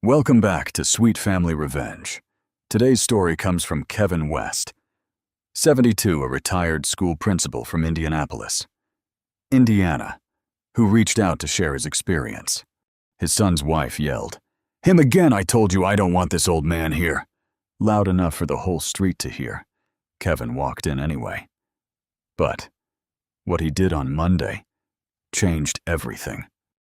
Welcome back to Sweet Family Revenge. Today's story comes from Kevin West, 72, a retired school principal from Indianapolis, Indiana, who reached out to share his experience. His son's wife yelled, "Him again, I told you I don't want this old man here," loud enough for the whole street to hear. Kevin walked in anyway. But what he did on Monday changed everything.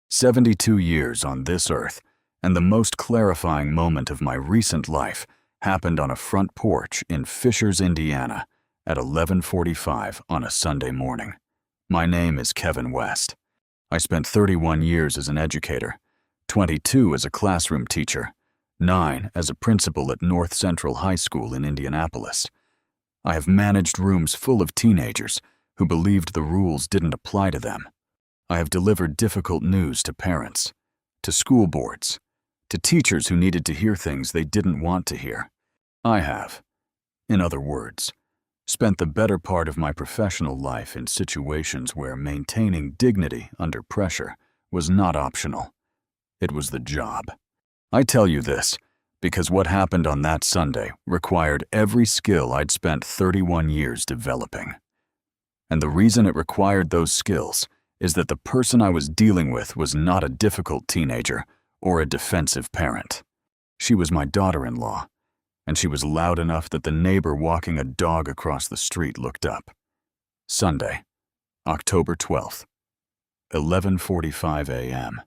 72 years on this earth, and the most clarifying moment of my recent life happened on a front porch in Fishers, Indiana, at 11:45 on a Sunday morning. My name is Kevin West. I spent 31 years as an educator, 22 as a classroom teacher, 9 as a principal at North Central High School in Indianapolis. I have managed rooms full of teenagers who believed the rules didn't apply to them. I have delivered difficult news to parents, to school boards, to teachers who needed to hear things they didn't want to hear. I have, in other words, spent the better part of my professional life in situations where maintaining dignity under pressure was not optional. It was the job. I tell you this because what happened on that Sunday required every skill I'd spent 31 years developing. And the reason it required those skills is that the person I was dealing with was not a difficult teenager or a defensive parent. She was my daughter-in-law, and she was loud enough that the neighbor walking a dog across the street looked up. Sunday, October 12th, 11:45 a.m.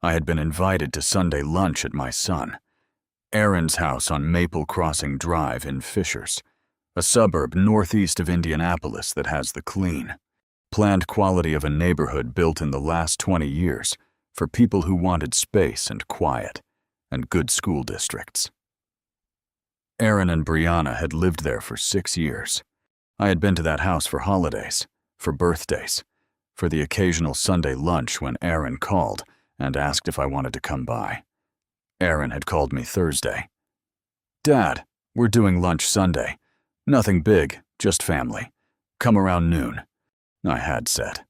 I had been invited to Sunday lunch at my son, Aaron's house on Maple Crossing Drive in Fishers, a suburb northeast of Indianapolis that has the clean, planned quality of a neighborhood built in the last 20 years for people who wanted space and quiet and good school districts. Aaron and Brianna had lived there for 6 years. I had been to that house for holidays, for birthdays, for the occasional Sunday lunch when Aaron called and asked if I wanted to come by. Aaron had called me Thursday. "Dad, we're doing lunch Sunday. Nothing big, just family. Come around noon," I had said.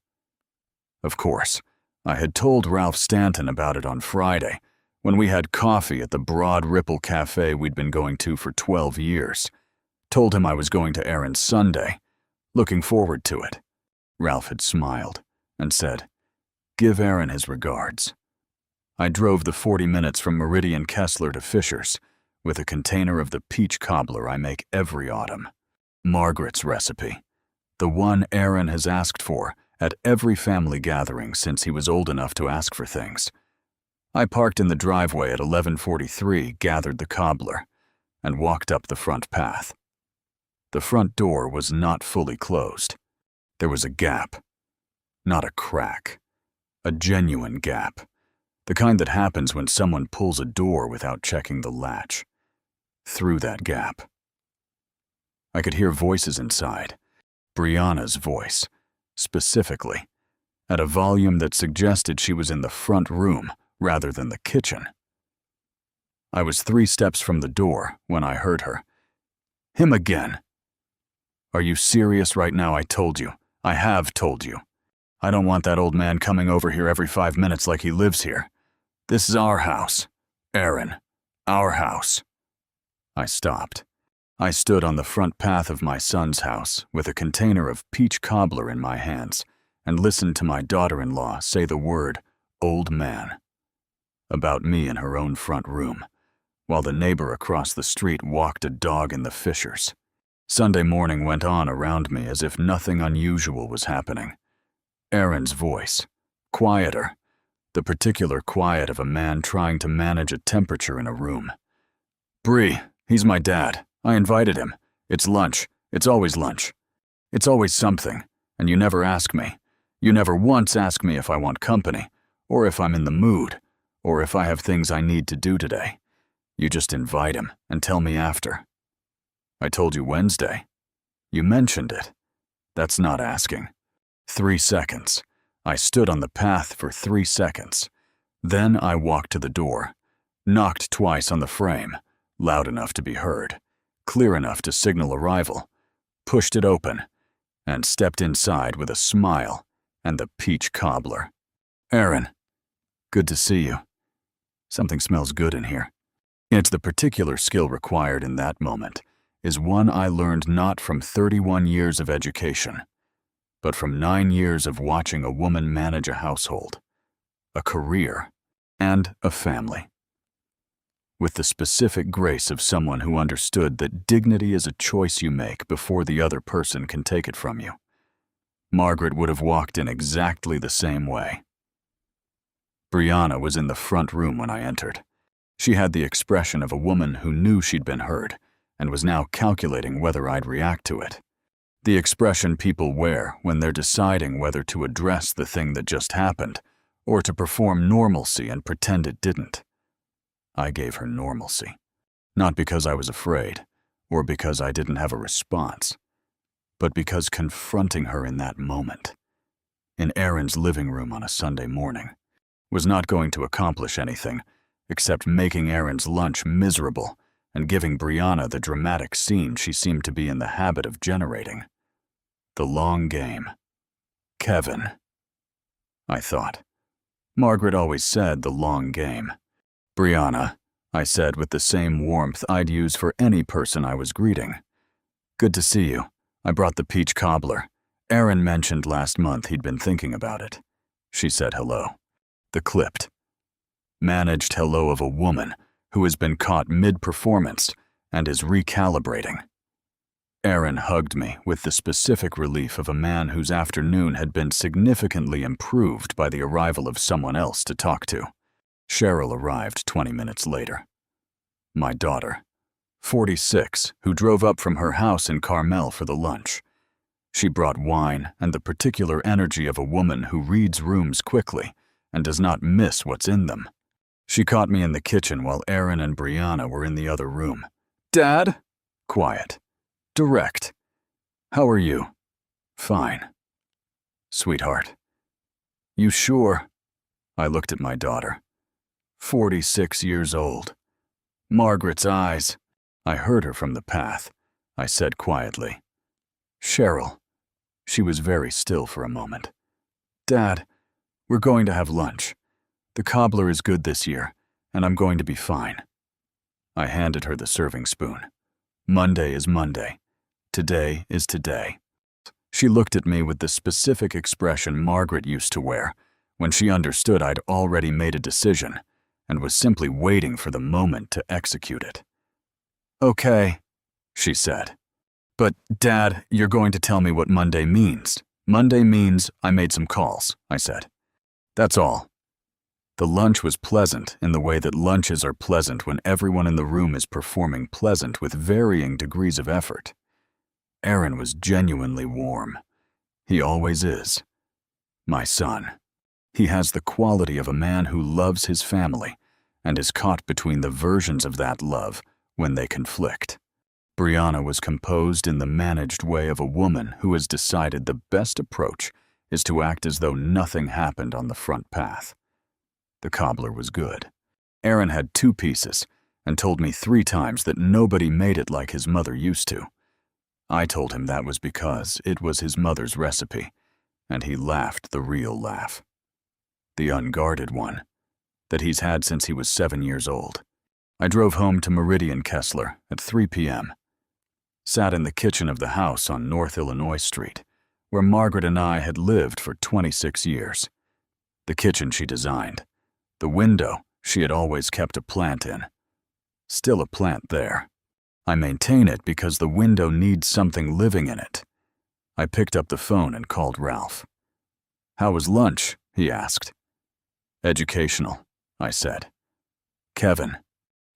Of course, I had told Ralph Stanton about it on Friday, when we had coffee at the Broad Ripple Cafe we'd been going to for 12 years. Told him I was going to Aaron's Sunday, looking forward to it. Ralph had smiled and said, "Give Aaron his regards." I drove the 40 minutes from Meridian Kessler to Fishers with a container of the peach cobbler I make every autumn. Margaret's recipe, the one Aaron has asked for at every family gathering since he was old enough to ask for things. I parked in the driveway at 11:43, gathered the cobbler, and walked up the front path. The front door was not fully closed. There was a gap, not a crack, a genuine gap, the kind that happens when someone pulls a door without checking the latch. Through that gap, I could hear voices inside, Brianna's voice, specifically, at a volume that suggested she was in the front room rather than the kitchen. I was 3 steps from the door when I heard her. "Him again." "Are you serious right now? I told you. I have told you. I don't want that old man coming over here every 5 minutes like he lives here. This is our house. Aaron, our house." I stopped. I stood on the front path of my son's house with a container of peach cobbler in my hands and listened to my daughter-in-law say the word "old man" about me in her own front room, while the neighbor across the street walked a dog in the Fishers. Sunday morning went on around me as if nothing unusual was happening. Aaron's voice, quieter, the particular quiet of a man trying to manage a temperature in a room. "Bree, he's my dad. I invited him. It's lunch. It's always lunch. It's always something, and you never ask me. You never once ask me if I want company, or if I'm in the mood, or if I have things I need to do today. You just invite him and tell me after." "I told you Wednesday." "You mentioned it. That's not asking." 3 seconds. I stood on the path for 3 seconds. Then I walked to the door, knocked twice on the frame, loud enough to be heard, clear enough to signal arrival, pushed it open, and stepped inside with a smile and the peach cobbler. "Aaron, good to see you. Something smells good in here." It's the particular skill required in that moment is one I learned not from 31 years of education, but from 9 years of watching a woman manage a household, a career, and a family. With the specific grace of someone who understood that dignity is a choice you make before the other person can take it from you. Margaret would have walked in exactly the same way. Brianna was in the front room when I entered. She had the expression of a woman who knew she'd been heard and was now calculating whether I'd react to it. The expression people wear when they're deciding whether to address the thing that just happened or to perform normalcy and pretend it didn't. I gave her normalcy, not because I was afraid or because I didn't have a response, but because confronting her in that moment, in Erin's living room on a Sunday morning, was not going to accomplish anything except making Erin's lunch miserable and giving Brianna the dramatic scene she seemed to be in the habit of generating. The long game. Kevin. I thought. Margaret always said the long game. Brianna, I said with the same warmth I'd use for any person I was greeting. Good to see you. I brought the peach cobbler. Erin mentioned last month he'd been thinking about it. She said hello. The clipped, managed hello of a woman who has been caught mid-performance and is recalibrating. Erin hugged me with the specific relief of a man whose afternoon had been significantly improved by the arrival of someone else to talk to. Cheryl arrived 20 minutes later. My daughter, 46, who drove up from her house in Carmel for the lunch. She brought wine and the particular energy of a woman who reads rooms quickly and does not miss what's in them. She caught me in the kitchen while Erin and Brianna were in the other room. Dad? Quiet. Direct. How are you? Fine. Sweetheart. You sure? I looked at my daughter. 46 years old. Margaret's eyes. I heard her from the path. I said quietly. Cheryl. She was very still for a moment. Dad, we're going to have lunch. The cobbler is good this year, and I'm going to be fine. I handed her the serving spoon. Monday is Monday. Today is today. She looked at me with the specific expression Margaret used to wear when she understood I'd already made a decision and was simply waiting for the moment to execute it. Okay, she said. But, Dad, you're going to tell me what Monday means. Monday means I made some calls, I said. That's all. The lunch was pleasant in the way that lunches are pleasant when everyone in the room is performing pleasant with varying degrees of effort. Erin was genuinely warm. He always is. My son. He has the quality of a man who loves his family and is caught between the versions of that love when they conflict. Brianna was composed in the managed way of a woman who has decided the best approach is to act as though nothing happened on the front path. The cobbler was good. Erin had 2 pieces and told me 3 times that nobody made it like his mother used to. I told him that was because it was his mother's recipe, and he laughed the real laugh. The unguarded one, that he's had since he was 7 years old. I drove home to Meridian Kessler at 3 p.m. Sat in the kitchen of the house on North Illinois Street, where Margaret and I had lived for 26 years. The kitchen she designed. The window she had always kept a plant in. Still a plant there. I maintain it because the window needs something living in it. I picked up the phone and called Ralph. How was lunch? He asked. Educational, I said. Kevin.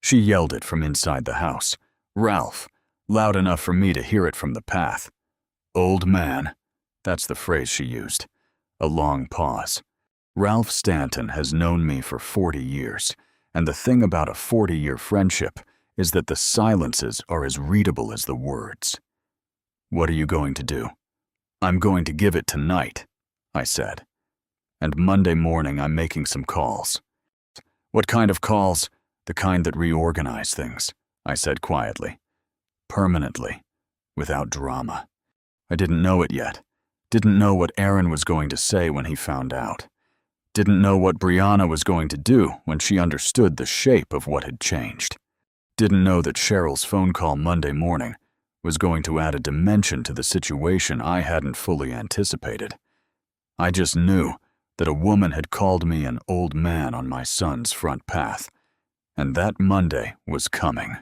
She yelled it from inside the house. Ralph, loud enough for me to hear it from the path. Old man. That's the phrase she used. A long pause. Ralph Stanton has known me for 40 years, and the thing about a 40-year friendship is that the silences are as readable as the words. What are you going to do? I'm going to give it tonight, I said. And Monday morning I'm making some calls. What kind of calls? The kind that reorganize things, I said quietly. Permanently, without drama. I didn't know it yet. Didn't know what Erin was going to say when he found out. Didn't know what Brianna was going to do when she understood the shape of what had changed. Didn't know that Cheryl's phone call Monday morning was going to add a dimension to the situation I hadn't fully anticipated. I just knew that a woman had called me an old man on my son's front path, and that Monday was coming.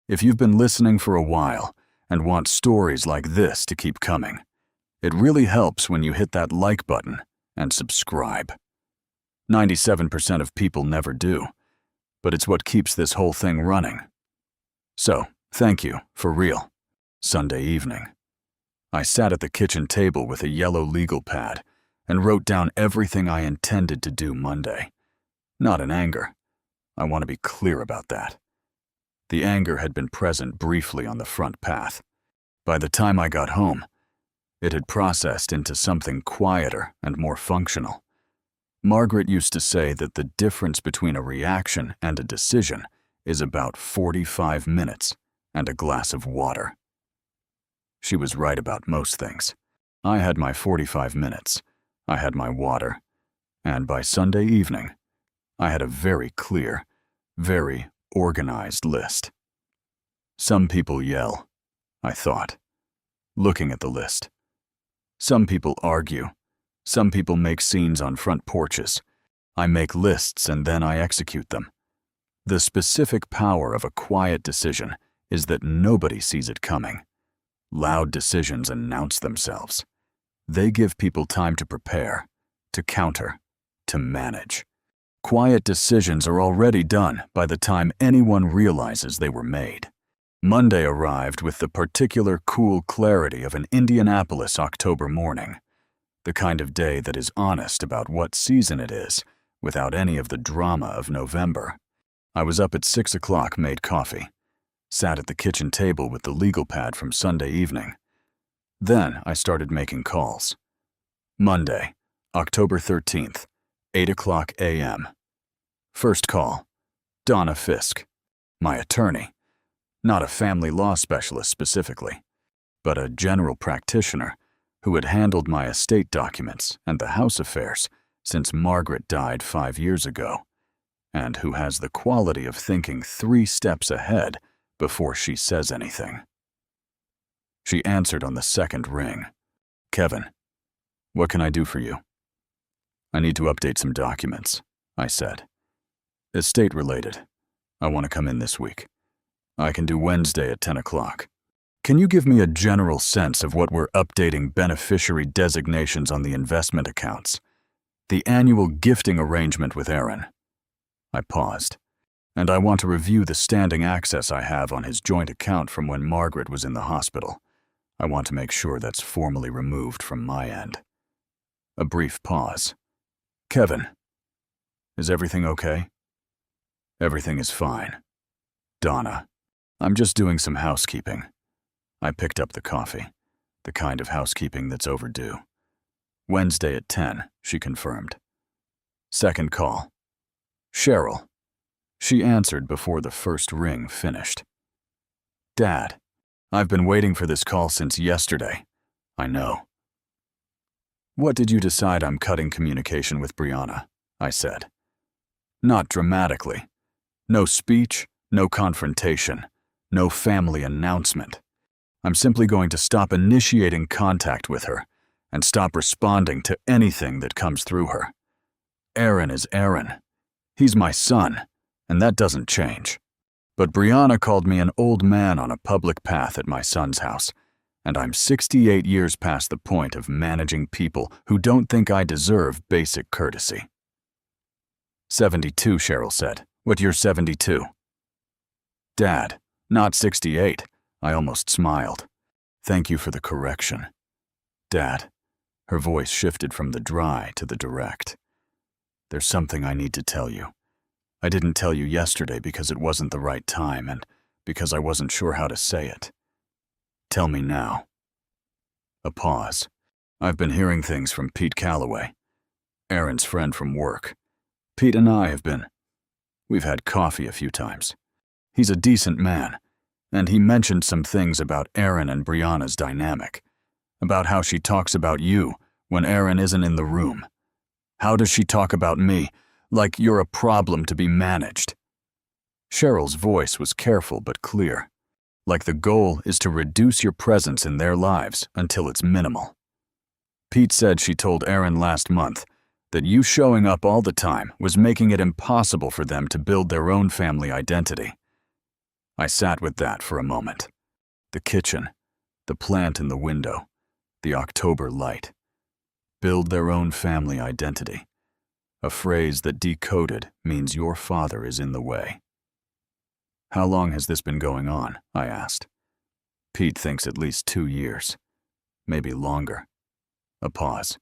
If you've been listening for a while and want stories like this to keep coming, it really helps when you hit that like button and subscribe. 97% of people never do, but it's what keeps this whole thing running. So, thank you, for real. Sunday evening. I sat at the kitchen table with a yellow legal pad and wrote down everything I intended to do Monday. Not in anger. I want to be clear about that. The anger had been present briefly on the front path. By the time I got home, it had processed into something quieter and more functional. Margaret used to say that the difference between a reaction and a decision is about 45 minutes and a glass of water. She was right about most things. I had my 45 minutes, I had my water, and by Sunday evening, I had a very clear, very organized list. Some people yell, I thought, looking at the list. Some people argue. Some people make scenes on front porches. I make lists and then I execute them. The specific power of a quiet decision is that nobody sees it coming. Loud decisions announce themselves. They give people time to prepare, to counter, to manage. Quiet decisions are already done by the time anyone realizes they were made. Monday arrived with the particular cool clarity of an Indianapolis October morning, the kind of day that is honest about what season it is, without any of the drama of November. I was up at 6 o'clock, made coffee, sat at the kitchen table with the legal pad from Sunday evening. Then I started making calls. Monday, October 13th, 8 o'clock a.m. First call, Donna Fisk, my attorney. Not a family law specialist specifically, but a general practitioner who had handled my estate documents and the house affairs since Margaret died 5 years ago, and who has the quality of thinking 3 steps ahead before she says anything. She answered on the second ring. Kevin, what can I do for you? I need to update some documents, I said. Estate related. I want to come in this week. I can do Wednesday at 10 o'clock. Can you give me a general sense of what we're updating beneficiary designations on the investment accounts? The annual gifting arrangement with Aaron. I paused, and I want to review the standing access I have on his joint account from when Margaret was in the hospital. I want to make sure that's formally removed from my end. A brief pause. Kevin, is everything okay? Everything is fine. Donna, I'm just doing some housekeeping. I picked up the coffee, the kind of housekeeping that's overdue. Wednesday at 10, she confirmed. Second call. Cheryl. She answered before the first ring finished. Dad, I've been waiting for this call since yesterday. I know. What did you decide I'm cutting communication with Brianna? I said. Not dramatically. No speech, no confrontation, no family announcement. I'm simply going to stop initiating contact with her and stop responding to anything that comes through her. Aaron is Aaron. He's my son, and that doesn't change. But Brianna called me an old man on a public path at my son's house, and I'm 68 years past the point of managing people who don't think I deserve basic courtesy. 72, Cheryl said. What, you're 72? Dad, not 68. I almost smiled. Thank you for the correction. Dad, her voice shifted from the dry to the direct. There's something I need to tell you. I didn't tell you yesterday because it wasn't the right time and because I wasn't sure how to say it. Tell me now. A pause. I've been hearing things from Pete Calloway, Aaron's friend from work. Pete and I we've had coffee a few times. He's a decent man, and he mentioned some things about Aaron and Brianna's dynamic, about how she talks about you when Aaron isn't in the room. How does she talk about me, like you're a problem to be managed? Cheryl's voice was careful but clear, like the goal is to reduce your presence in their lives until it's minimal. Pete said she told Aaron last month that you showing up all the time was making it impossible for them to build their own family identity. I sat with that for a moment. The kitchen, the plant in the window, the October light. Build their own family identity. A phrase that decoded means your father is in the way. How long has this been going on? I asked. Pete thinks at least 2 years. Maybe longer. A pause.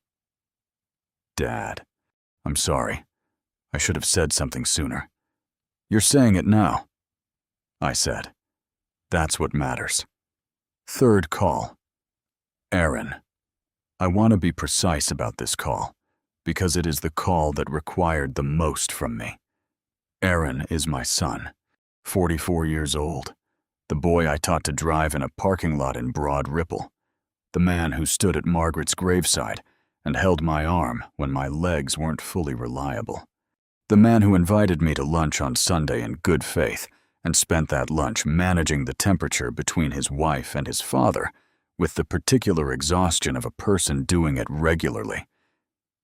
Dad, I'm sorry. I should have said something sooner. You're saying it now, I said. That's what matters. Third call. Aaron. I want to be precise about this call, because it is the call that required the most from me. Aaron is my son, 44 years old, the boy I taught to drive in a parking lot in Broad Ripple, the man who stood at Margaret's graveside and held my arm when my legs weren't fully reliable, the man who invited me to lunch on Sunday in good faith and spent that lunch managing the temperature between his wife and his father with the particular exhaustion of a person doing it regularly.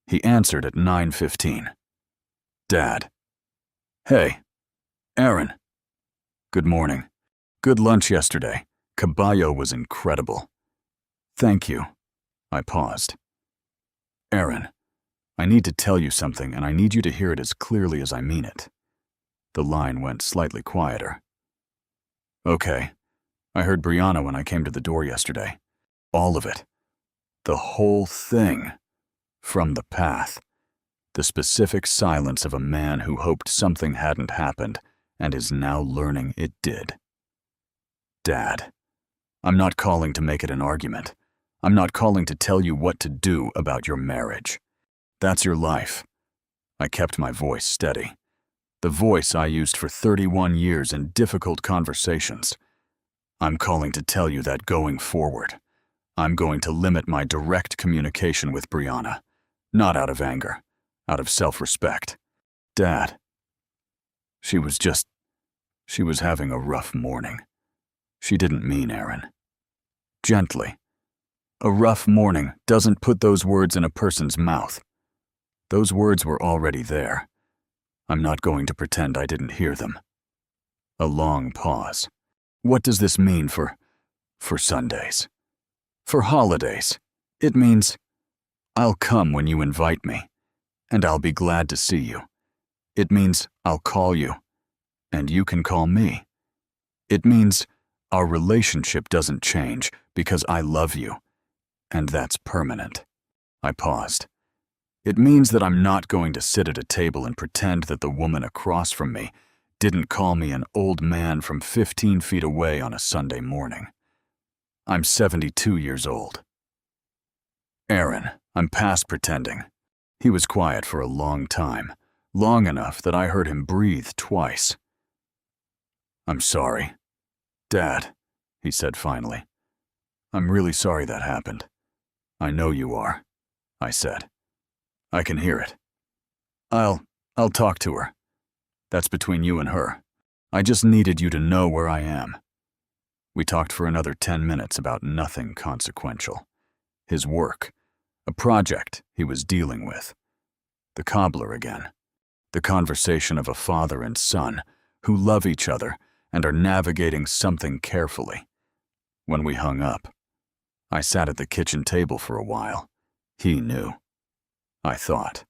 He answered at 9:15. Dad. Hey, Aaron. Good morning. Good lunch yesterday. Caballo was incredible. Thank you. I paused. Aaron, I need to tell you something and I need you to hear it as clearly as I mean it. The line went slightly quieter. Okay. I heard Brianna when I came to the door yesterday. All of it. The whole thing. From the path. The specific silence of a man who hoped something hadn't happened and is now learning it did. Dad, I'm not calling to make it an argument. I'm not calling to tell you what to do about your marriage. That's your life. I kept my voice steady. The voice I used for 31 years in difficult conversations. I'm calling to tell you that going forward, I'm going to limit my direct communication with Brianna, not out of anger, out of self-respect. Dad. She was having a rough morning. She didn't mean Aaron. Gently. A rough morning doesn't put those words in a person's mouth. Those words were already there. I'm not going to pretend I didn't hear them. A long pause. What does this mean for Sundays? For holidays? It means I'll come when you invite me, and I'll be glad to see you. It means I'll call you, and you can call me. It means our relationship doesn't change because I love you, and that's permanent. I paused. It means that I'm not going to sit at a table and pretend that the woman across from me didn't call me an old man from 15 feet away on a Sunday morning. I'm 72 years old. Aaron, I'm past pretending. He was quiet for a long time, long enough that I heard him breathe twice. I'm sorry. Dad, he said finally. I'm really sorry that happened. I know you are, I said. I can hear it. I'll talk to her. That's between you and her. I just needed you to know where I am. We talked for another 10 minutes about nothing consequential. His work, a project he was dealing with. The cobbler again. The conversation of a father and son who love each other and are navigating something carefully. When we hung up, I sat at the kitchen table for a while. He knew. I thought.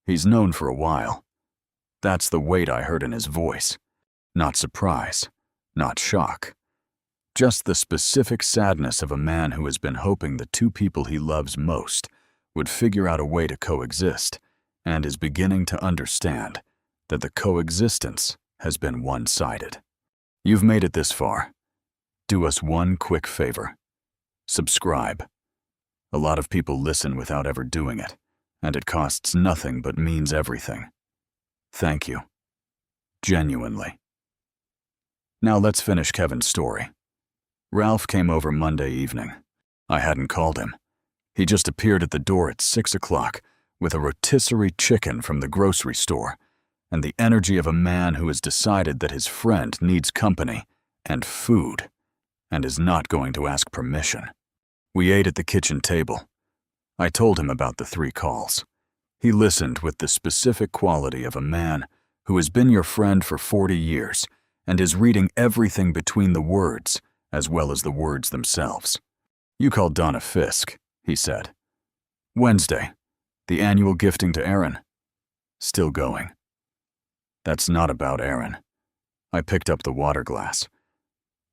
He's known for a while. That's the weight I heard in his voice. Not surprise, not shock. Just the specific sadness of a man who has been hoping the two people he loves most would figure out a way to coexist and is beginning to understand that the coexistence has been one-sided. You've made it this far. Do us one quick favor. Subscribe. A lot of people listen without ever doing it, and it costs nothing but means everything. Thank you. Genuinely. Now let's finish Kevin's story. Ralph came over Monday evening. I hadn't called him. He just appeared at the door at 6 o'clock with a rotisserie chicken from the grocery store, and the energy of a man who has decided that his friend needs company and food and is not going to ask permission. We ate at the kitchen table. I told him about the 3 calls. He listened with the specific quality of a man who has been your friend for 40 years and is reading everything between the words as well as the words themselves. "You called Donna Fisk," he said. "Wednesday. The annual gifting to Aaron." "Still going." "That's not about Aaron." I picked up the water glass.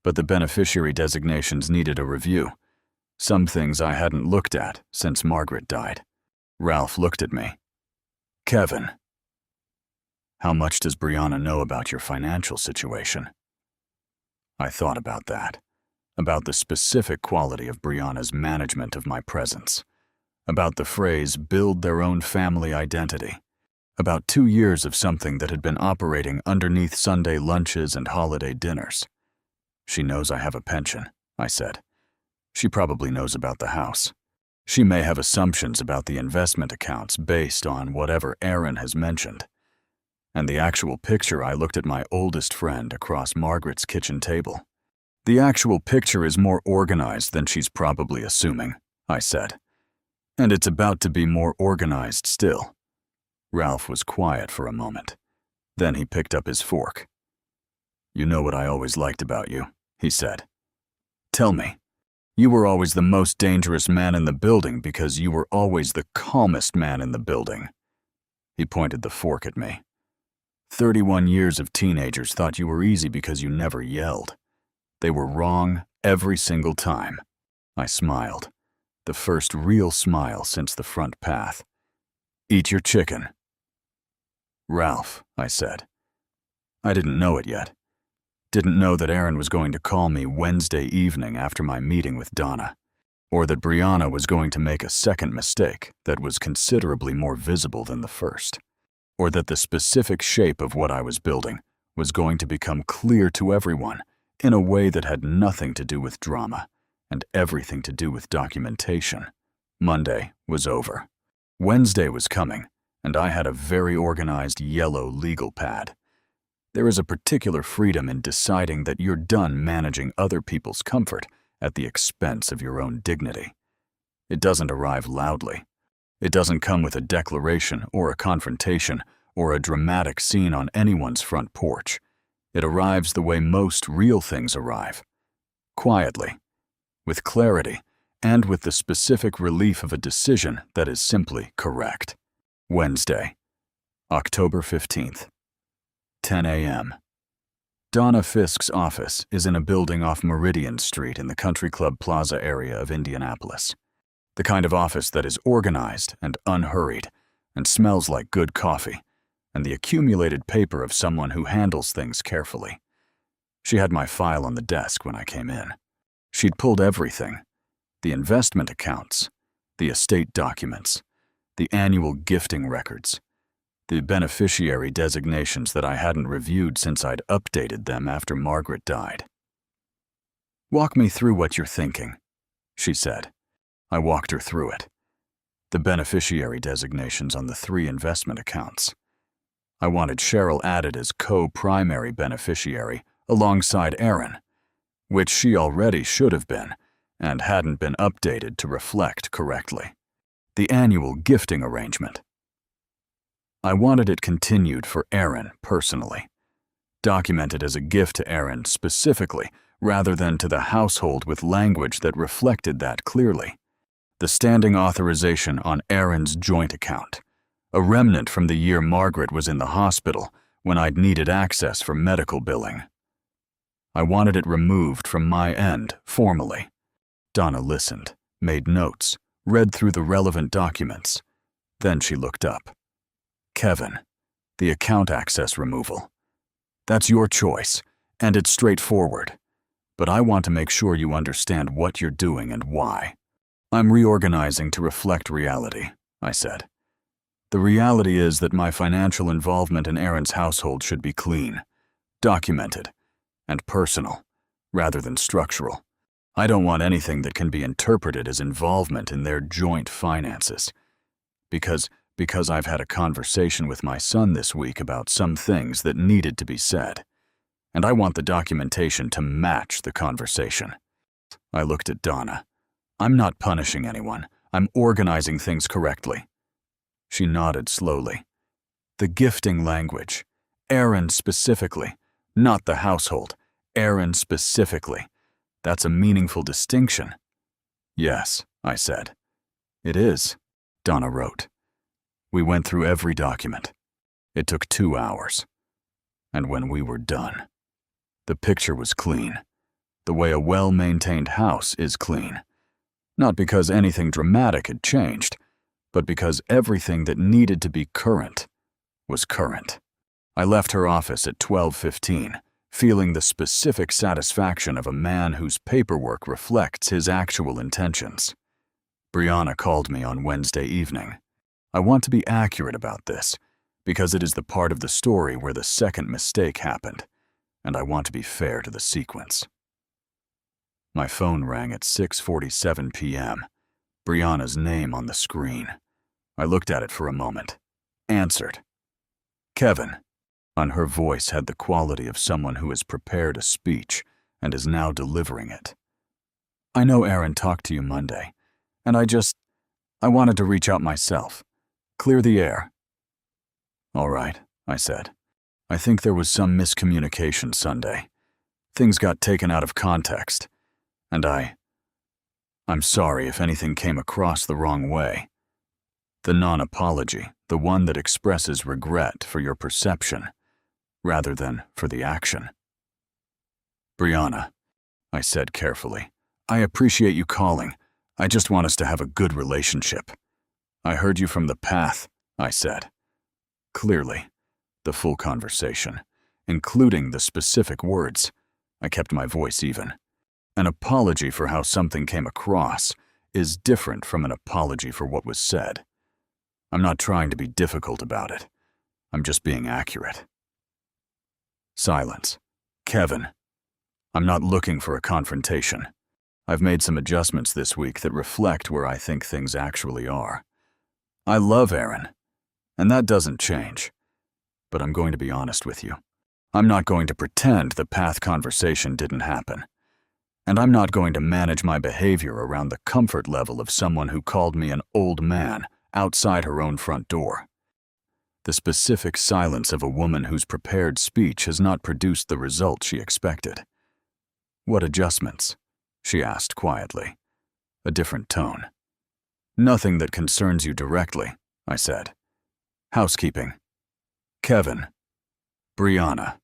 But the beneficiary designations needed a review. Some things I hadn't looked at since Margaret died. Ralph looked at me. "Kevin, how much does Brianna know about your financial situation?" I thought about that, about the specific quality of Brianna's management of my presence, about the phrase "build their own family identity," about 2 years of something that had been operating underneath Sunday lunches and holiday dinners. "She knows I have a pension," I said. "She probably knows about the house. She may have assumptions about the investment accounts based on whatever Aaron has mentioned." And the actual picture, I looked at my oldest friend across Margaret's kitchen table. "The actual picture is more organized than she's probably assuming," I said. "And it's about to be more organized still." Ralph was quiet for a moment. Then he picked up his fork. "You know what I always liked about you," he said. "Tell me. You were always the most dangerous man in the building because you were always the calmest man in the building." He pointed the fork at me. 31 years of teenagers thought you were easy because you never yelled. They were wrong every single time." I smiled, the first real smile since the front path. "Eat your chicken." "Ralph," I said. I didn't know it yet. Didn't know that Aaron was going to call me Wednesday evening after my meeting with Donna, or that Brianna was going to make a second mistake that was considerably more visible than the first, or that the specific shape of what I was building was going to become clear to everyone in a way that had nothing to do with drama and everything to do with documentation. Monday was over. Wednesday was coming, and I had a very organized yellow legal pad. There is a particular freedom in deciding that you're done managing other people's comfort at the expense of your own dignity. It doesn't arrive loudly. It doesn't come with a declaration or a confrontation or a dramatic scene on anyone's front porch. It arrives the way most real things arrive. Quietly, with clarity, and with the specific relief of a decision that is simply correct. Wednesday, October 15th. 10 a.m. Donna Fisk's office is in a building off Meridian Street in the Country Club Plaza area of Indianapolis. The kind of office that is organized and unhurried and smells like good coffee and the accumulated paper of someone who handles things carefully. She had my file on the desk when I came in. She'd pulled everything: the investment accounts, the estate documents, the annual gifting records, the beneficiary designations that I hadn't reviewed since I'd updated them after Margaret died. "Walk me through what you're thinking," she said. I walked her through it. The beneficiary designations on the 3 investment accounts. I wanted Cheryl added as co-primary beneficiary alongside Aaron, which she already should have been and hadn't been updated to reflect correctly. The annual gifting arrangement. I wanted it continued for Aaron personally, documented as a gift to Aaron specifically rather than to the household with language that reflected that clearly. The standing authorization on Aaron's joint account, a remnant from the year Margaret was in the hospital when I'd needed access for medical billing. I wanted it removed from my end formally. Donna listened, made notes, read through the relevant documents. Then she looked up. "Kevin, the account access removal. That's your choice, and it's straightforward. But I want to make sure you understand what you're doing and why. I'm reorganizing to reflect reality," I said. "The reality is that my financial involvement in Aaron's household should be clean, documented, and personal, rather than structural. I don't want anything that can be interpreted as involvement in their joint finances. Because because I've had a conversation with my son this week about some things that needed to be said, and I want the documentation to match the conversation. I looked at Donna. I'm not punishing anyone. I'm organizing things correctly. She nodded slowly. The gifting language. Aaron specifically. Not the household. Aaron specifically. That's a meaningful distinction. Yes, I said. It is, Donna wrote. We went through every document. It took 2 hours. And when we were done, the picture was clean. The way a well-maintained house is clean. Not because anything dramatic had changed, but because everything that needed to be current was current. I left her office at 12:15, feeling the specific satisfaction of a man whose paperwork reflects his actual intentions. Brianna called me on Wednesday evening. I want to be accurate about this, because it is the part of the story where the second mistake happened, and I want to be fair to the sequence. My phone rang at 6:47 p.m., Brianna's name on the screen. I looked at it for a moment. Answered. Kevin. On her voice had the quality of someone who has prepared a speech and is now delivering it. I know Aaron talked to you Monday, and I wanted to reach out myself. Clear the air. All right, I said. I think there was some miscommunication Sunday. Things got taken out of context, and I'm sorry if anything came across the wrong way. The non-apology, the one that expresses regret for your perception, rather than for the action. Brianna, I said carefully, I appreciate you calling. I just want us to have a good relationship. I heard you from the path, I said. Clearly, the full conversation, including the specific words. I kept my voice even. An apology for how something came across is different from an apology for what was said. I'm not trying to be difficult about it. I'm just being accurate. Silence. Kevin. I'm not looking for a confrontation. I've made some adjustments this week that reflect where I think things actually are. I love Aaron, and that doesn't change. But I'm going to be honest with you. I'm not going to pretend the path conversation didn't happen. And I'm not going to manage my behavior around the comfort level of someone who called me an old man outside her own front door. The specific silence of a woman whose prepared speech has not produced the result she expected. What adjustments? She asked quietly. A different tone. Nothing that concerns you directly, I said. Housekeeping. Kevin. Brianna.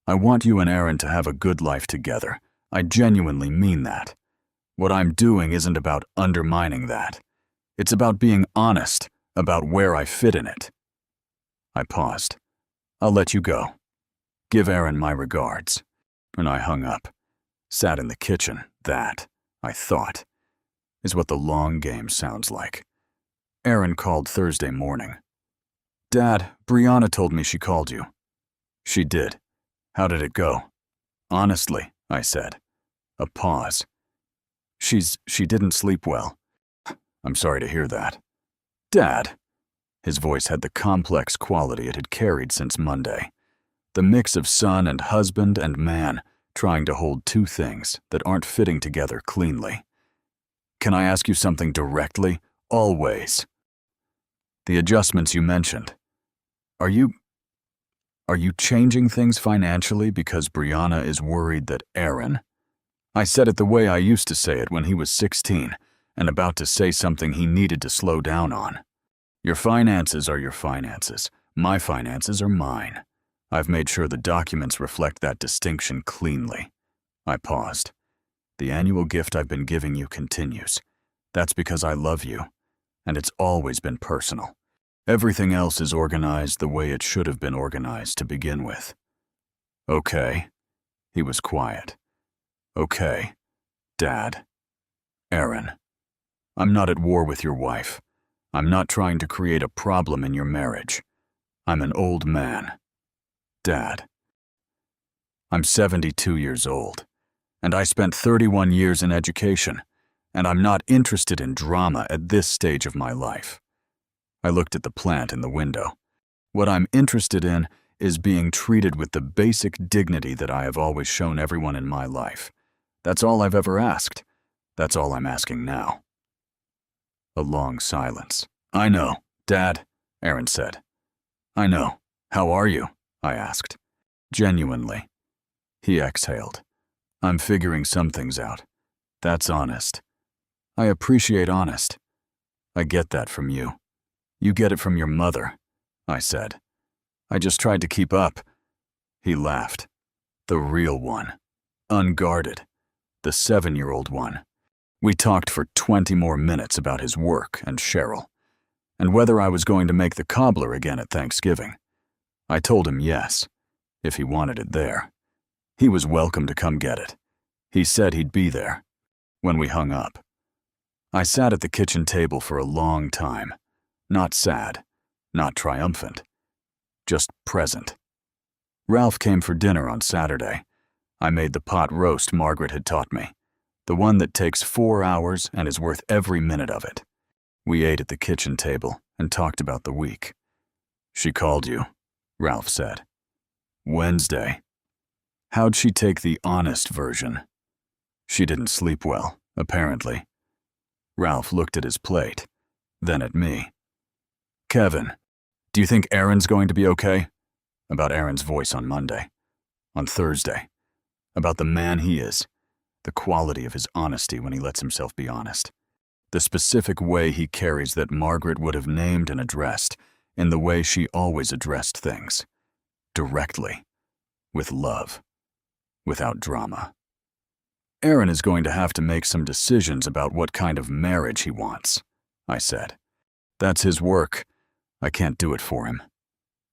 I want you and Aaron to have a good life together. I genuinely mean that. What I'm doing isn't about undermining that. It's about being honest about where I fit in it. I paused. I'll let you go. Give Aaron my regards. And I hung up. Sat in the kitchen. That, I thought, is what the long game sounds like. Aaron called Thursday morning. Dad, Brianna told me she called you. She did. How did it go? Honestly, I said. A pause. She didn't sleep well. I'm sorry to hear that. Dad. His voice had the complex quality it had carried since Monday. The mix of son and husband and man trying to hold two things that aren't fitting together cleanly. Can I ask you something directly? Always. The adjustments you mentioned. Are you changing things financially because Brianna is worried that Aaron? I said it the way I used to say it when he was 16 and about to say something he needed to slow down on. Your finances are your finances. My finances are mine. I've made sure the documents reflect that distinction cleanly. I paused. The annual gift I've been giving you continues. That's because I love you, and it's always been personal. Everything else is organized the way it should have been organized to begin with. Okay. He was quiet. Okay, Dad. Aaron. I'm not at war with your wife. I'm not trying to create a problem in your marriage. I'm an old man. Dad. I'm 72 years old, and I spent 31 years in education, and I'm not interested in drama at this stage of my life. I looked at the plant in the window. What I'm interested in is being treated with the basic dignity that I have always shown everyone in my life. That's all I've ever asked. That's all I'm asking now. A long silence. I know, Dad, Aaron said. I know. How are you? I asked. Genuinely. He exhaled. I'm figuring some things out. That's honest. I appreciate honest. I get that from you. You get it from your mother, I said. I just tried to keep up. He laughed. The real one. Unguarded. The 7-year-old one. We talked for 20 more minutes about his work and Cheryl, and whether I was going to make the cobbler again at Thanksgiving. I told him yes, if he wanted it there. He was welcome to come get it. He said he'd be there. When we hung up, I sat at the kitchen table for a long time, not sad, not triumphant, just present. Ralph came for dinner on Saturday. I made the pot roast Margaret had taught me, the one that takes 4 hours and is worth every minute of it. We ate at the kitchen table and talked about the week. She called you, Ralph said. Wednesday. How'd she take the honest version? She didn't sleep well, apparently. Ralph looked at his plate, then at me. Kevin, do you think Aaron's going to be okay? About Aaron's voice on Monday. On Thursday. About the man he is. The quality of his honesty when he lets himself be honest. The specific way he carries that Margaret would have named and addressed in the way she always addressed things. Directly. With love. Without drama. Aaron is going to have to make some decisions about what kind of marriage he wants, I said. That's his work. I can't do it for him.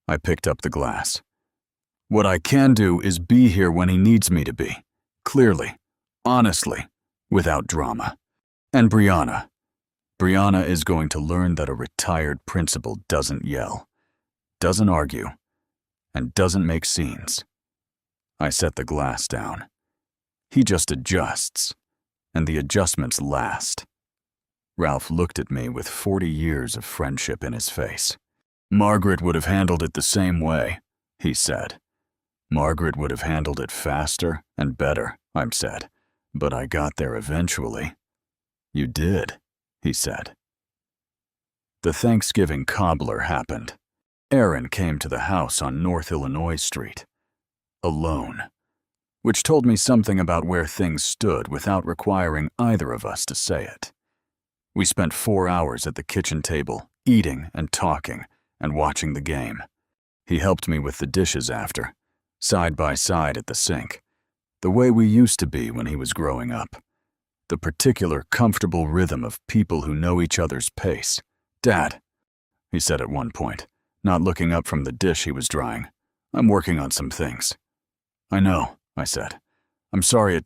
I picked up the glass. What I can do is be here when he needs me to be. Clearly. Honestly. Without drama. And Brianna. Brianna is going to learn that a retired principal doesn't yell, doesn't argue, and doesn't make scenes. I set the glass down. He just adjusts, and the adjustments last. Ralph looked at me with 40 years of friendship in his face. Margaret would have handled it the same way, he said. Margaret would have handled it faster and better, I said, but I got there eventually. You did, he said. The Thanksgiving cobbler happened. Aaron came to the house on North Illinois Street. Alone. Which told me something about where things stood without requiring either of us to say it. We spent 4 hours at the kitchen table, eating and talking and watching the game. He helped me with the dishes after, side by side at the sink, the way we used to be when he was growing up. The particular comfortable rhythm of people who know each other's pace. Dad, he said at one point, not looking up from the dish he was drying. I'm working on some things. I know, I said. I'm sorry it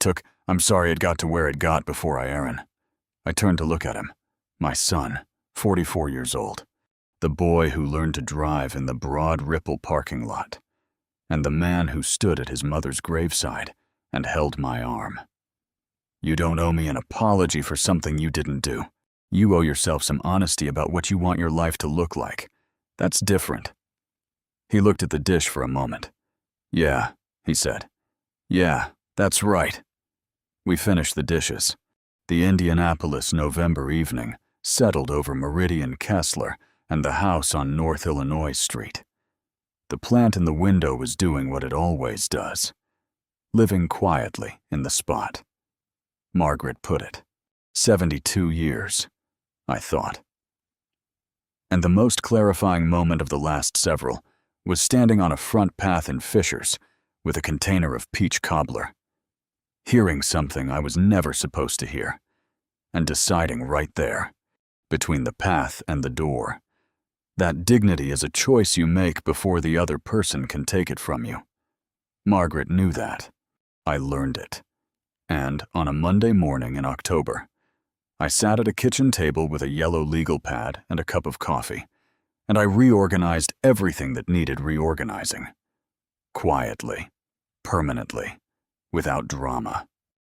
got to where it got before Aaron. I turned to look at him. My son, 44 years old. The boy who learned to drive in the Broad Ripple parking lot. And the man who stood at his mother's graveside and held my arm. You don't owe me an apology for something you didn't do. You owe yourself some honesty about what you want your life to look like. That's different. He looked at the dish for a moment. Yeah, he said. Yeah, that's right. We finished the dishes. The Indianapolis November evening settled over Meridian Kessler and the house on North Illinois Street. The plant in the window was doing what it always does. Living quietly in the spot. Margaret put it. 72 years, I thought. And the most clarifying moment of the last several was standing on a front path in Fishers with a container of peach cobbler, hearing something I was never supposed to hear, and deciding right there, between the path and the door, that dignity is a choice you make before the other person can take it from you. Margaret knew that. I learned it. And on a Monday morning in October, I sat at a kitchen table with a yellow legal pad and a cup of coffee, and I reorganized everything that needed reorganizing. Quietly, permanently, without drama.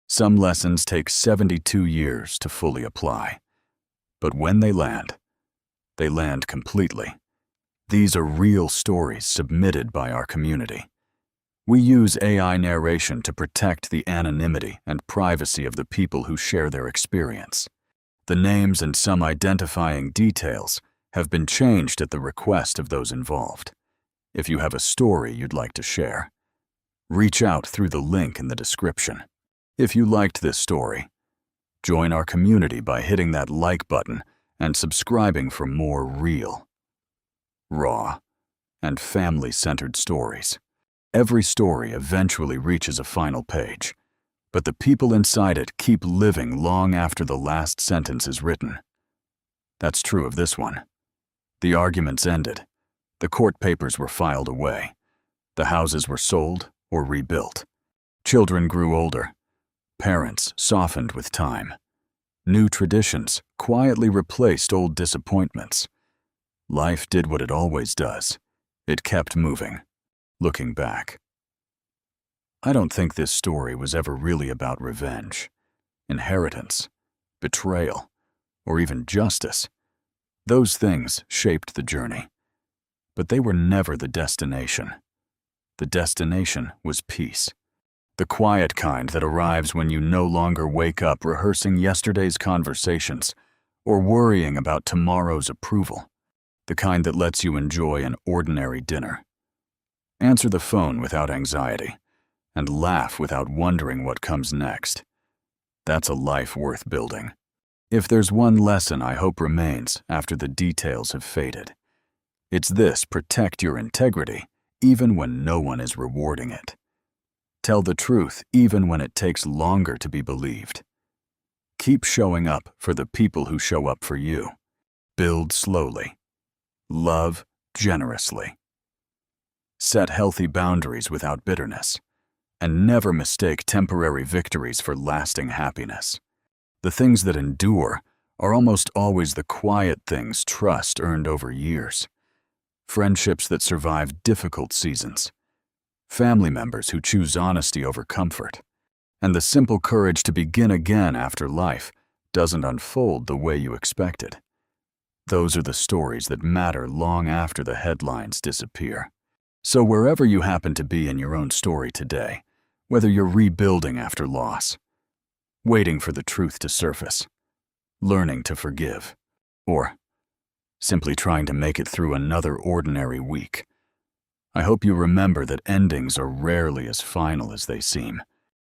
Some lessons take 72 years to fully apply, but when they land, they land completely. These are real stories submitted by our community. We use AI narration to protect the anonymity and privacy of the people who share their experience. The names and some identifying details have been changed at the request of those involved. If you have a story you'd like to share, reach out through the link in the description. If you liked this story, join our community by hitting that like button and subscribing for more real, raw, and family-centered stories. Every story eventually reaches a final page, but the people inside it keep living long after the last sentence is written. That's true of this one. The arguments ended. The court papers were filed away. The houses were sold or rebuilt. Children grew older. Parents softened with time. New traditions quietly replaced old disappointments. Life did what it always does. It kept moving, looking back. I don't think this story was ever really about revenge, inheritance, betrayal, or even justice. Those things shaped the journey, but they were never the destination. The destination was peace. The quiet kind that arrives when you no longer wake up rehearsing yesterday's conversations or worrying about tomorrow's approval. The kind that lets you enjoy an ordinary dinner. Answer the phone without anxiety and laugh without wondering what comes next. That's a life worth building. If there's one lesson I hope remains after the details have faded, it's this: protect your integrity even when no one is rewarding it. Tell the truth even when it takes longer to be believed. Keep showing up for the people who show up for you. Build slowly. Love generously. Set healthy boundaries without bitterness. And never mistake temporary victories for lasting happiness. The things that endure are almost always the quiet things trust earned over years. Friendships that survive difficult seasons. Family members who choose honesty over comfort, and the simple courage to begin again after life doesn't unfold the way you expected. Those are the stories that matter long after the headlines disappear. So wherever you happen to be in your own story today, whether you're rebuilding after loss, waiting for the truth to surface, learning to forgive, or simply trying to make it through another ordinary week, I hope you remember that endings are rarely as final as they seem.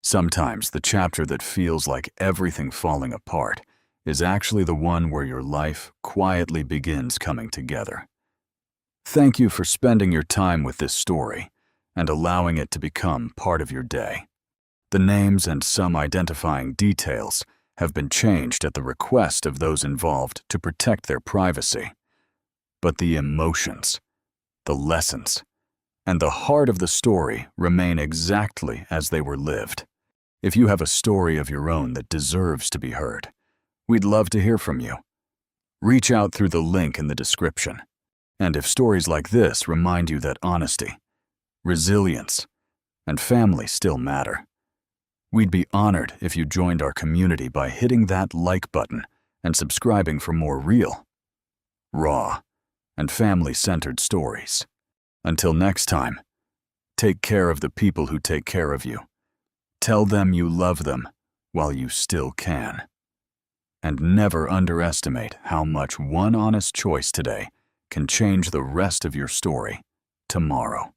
Sometimes the chapter that feels like everything falling apart is actually the one where your life quietly begins coming together. Thank you for spending your time with this story and allowing it to become part of your day. The names and some identifying details have been changed at the request of those involved to protect their privacy. But the emotions, the lessons, and the heart of the story remain exactly as they were lived. If you have a story of your own that deserves to be heard, we'd love to hear from you. Reach out through the link in the description. And if stories like this remind you that honesty, resilience, and family still matter, we'd be honored if you joined our community by hitting that like button and subscribing for more real, raw, and family-centered stories. Until next time, take care of the people who take care of you. Tell them you love them while you still can. And never underestimate how much one honest choice today can change the rest of your story tomorrow.